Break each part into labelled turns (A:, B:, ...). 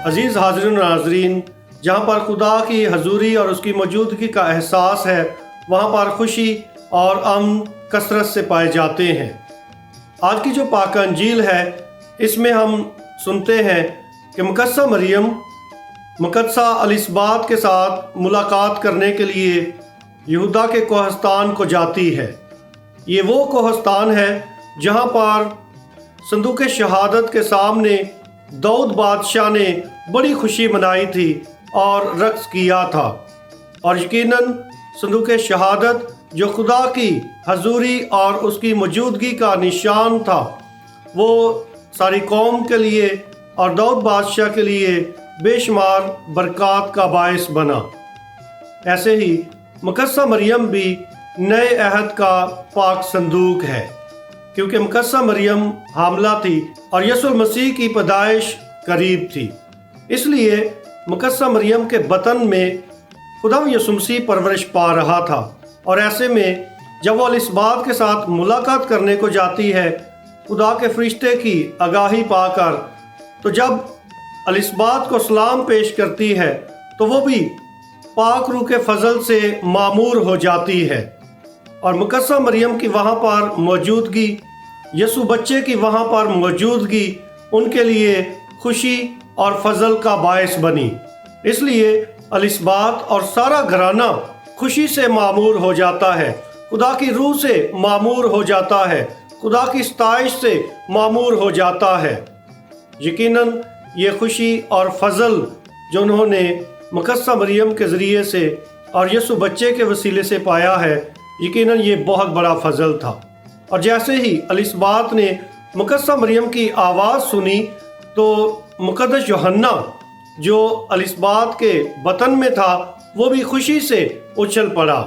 A: عزیز حاضرین و ناظرین، جہاں پر خدا کی حضوری اور اس کی موجودگی کا احساس ہے وہاں پر خوشی اور امن کثرت سے پائے جاتے ہیں۔ آج کی جو پاک انجیل ہے اس میں ہم سنتے ہیں کہ مقدسہ مریم مقدسہ الصبات کے ساتھ ملاقات کرنے کے لیے یہودا کے کوہستان کو جاتی ہے۔ یہ وہ کوہستان ہے جہاں پر صندوق شہادت کے سامنے داؤد بادشاہ نے بڑی خوشی منائی تھی اور رقص کیا تھا، اور یقیناً صندوق شہادت جو خدا کی حضوری اور اس کی موجودگی کا نشان تھا وہ ساری قوم کے لیے اور داؤد بادشاہ کے لیے بے شمار برکات کا باعث بنا۔ ایسے ہی مقدسہ مریم بھی نئے عہد کا پاک صندوق ہے، کیونکہ مقدسہ مریم حاملہ تھی اور یسوع مسیح کی پیدائش قریب تھی۔ اس لیے مقدسہ مریم کے بطن میں خدا یسوع مسیح پرورش پا رہا تھا، اور ایسے میں جب وہ الصبات کے ساتھ ملاقات کرنے کو جاتی ہے خدا کے فرشتے کی آگاہی پا کر، تو جب الصبات کو سلام پیش کرتی ہے تو وہ بھی پاک روح کے فضل سے معمور ہو جاتی ہے، اور مقدسہ مریم کی وہاں پر موجودگی، یسوع بچے کی وہاں پر موجودگی ان کے لیے خوشی اور فضل کا باعث بنی۔ اس لیے الصبات اور سارا گھرانہ خوشی سے معمور ہو جاتا ہے، خدا کی روح سے معمور ہو جاتا ہے، خدا کی ستائش سے معمور ہو جاتا ہے۔ یقیناً یہ خوشی اور فضل جو انہوں نے مقدسہ مریم کے ذریعے سے اور یسوع بچے کے وسیلے سے پایا ہے، یقیناً یہ بہت بڑا فضل تھا۔ اور جیسے ہی الصبات نے مقدسہ مریم کی آواز سنی تو مقدس یوحنا جو الصبات کے بطن میں تھا وہ بھی خوشی سے اچھل پڑا۔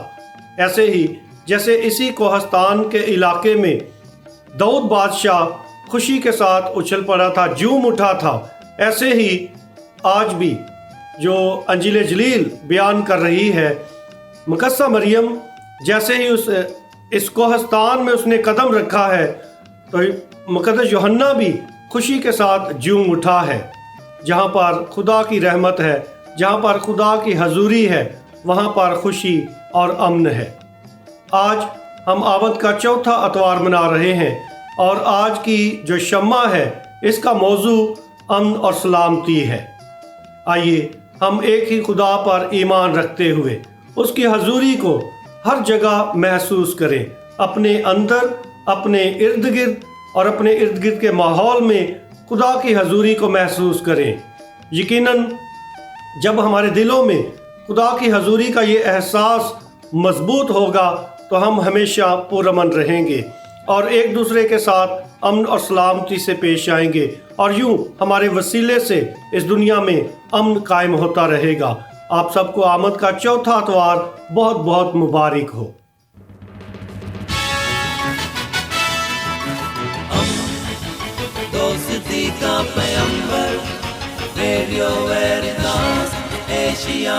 A: ایسے ہی جیسے اسی کوہستان کے علاقے میں داؤد بادشاہ خوشی کے ساتھ اچھل پڑا تھا، جھوم اٹھا تھا، ایسے ہی آج بھی جو انجیل جلیل بیان کر رہی ہے، مقدسہ مریم جیسے ہی اس کوہستان میں اس نے قدم رکھا ہے تو مقدس یوحنا بھی خوشی کے ساتھ جھوم اٹھا ہے۔ جہاں پر خدا کی رحمت ہے، جہاں پر خدا کی حضوری ہے، وہاں پر خوشی اور امن ہے۔ آج ہم آمد کا چوتھا اتوار منا رہے ہیں، اور آج کی جو شمع ہے اس کا موضوع امن اور سلامتی ہے۔ آئیے ہم ایک ہی خدا پر ایمان رکھتے ہوئے اس کی حضوری کو ہر جگہ محسوس کریں، اپنے اندر، اپنے ارد گرد اور اپنے ارد گرد کے ماحول میں خدا کی حضوری کو محسوس کریں۔ یقیناً جب ہمارے دلوں میں خدا کی حضوری کا یہ احساس مضبوط ہوگا تو ہم ہمیشہ پرامن رہیں گے اور ایک دوسرے کے ساتھ امن اور سلامتی سے پیش آئیں گے، اور یوں ہمارے وسیلے سے اس دنیا میں امن قائم ہوتا رہے گا۔ آپ سب کو آمد کا چوتھا اتوار بہت بہت مبارک ہو۔
B: دوستی کا پیغمبر، ریڈیو ویریتاس ایشیا۔